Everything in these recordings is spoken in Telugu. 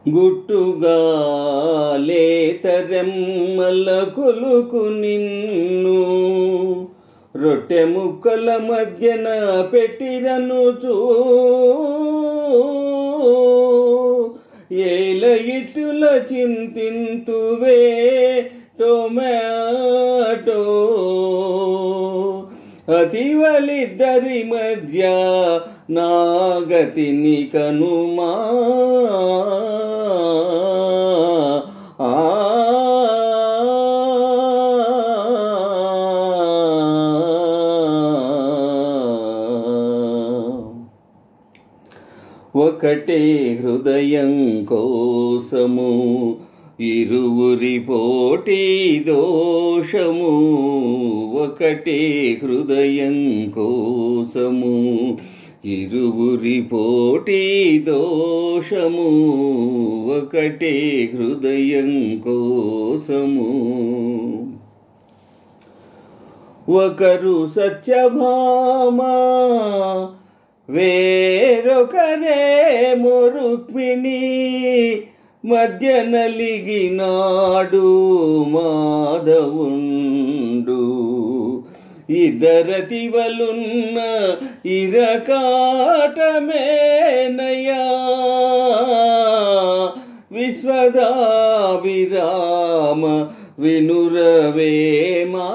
గుట్టుగా లేతరెమ్మల కొలుకు నిన్ను రొట్టె ముక్కల మధ్యన పెట్టిరనుచూ ఏల ఇటుల చింతింతువే టొమాటో అతివలిద్దరి మధ్య నాగతిని కనుమా ఒకటే హృదయం కోసము ఇరువురి పోటీ దోషము ఒకటే హృదయం కోసము ఇరువురి పోటీ దోషము ఒకటే హృదయం కోసము ఒకరు సత్యభామ వేరొకరేమో రుక్మిణి మధ్య నలిగినాడు మాధవుండు ఇద్దరతివలున్న ఇరకాటమేనయా విశ్వదాభిరామ వినురవేమా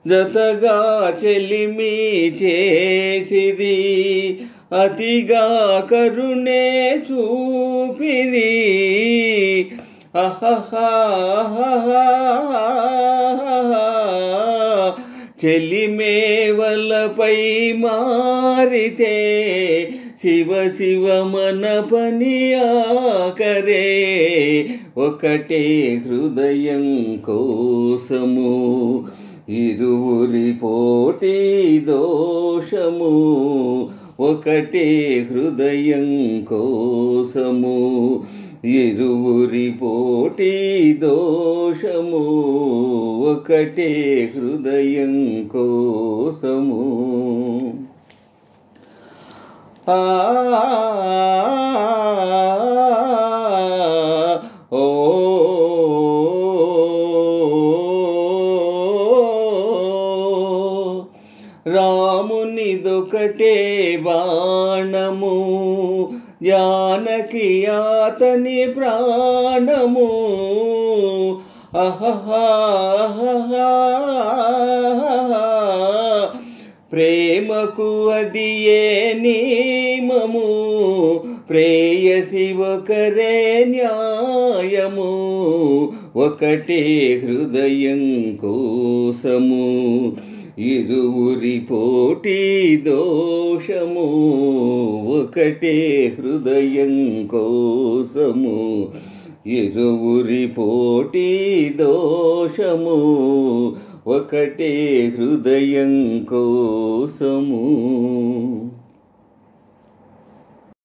జతగా చెలిమి చేసిది అతిగా కరుణే చూపిరి చెలిమేవలపై మారితే శివ శివ మన పని ఆకరే ఒకటే హృదయం కోసము ఇరువురి పోటీ దోషము ఒకటే హృదయం కోసము ఇరువురి పోటీ దోషము ఒకటే హృదయం కోసము రామునిదొకటే బాణము జానకి అతని ప్రాణము ప్రేమకు అది ఏ నియమము ప్రేయసి ఒకరే న్యాయము ఒకటే హృదయం కోసము ఇరువురి పోటీ దోషము ఒకటే హృదయం కోసము ఇరువురి పోటీ దోషము ఒకటే హృదయం కోసము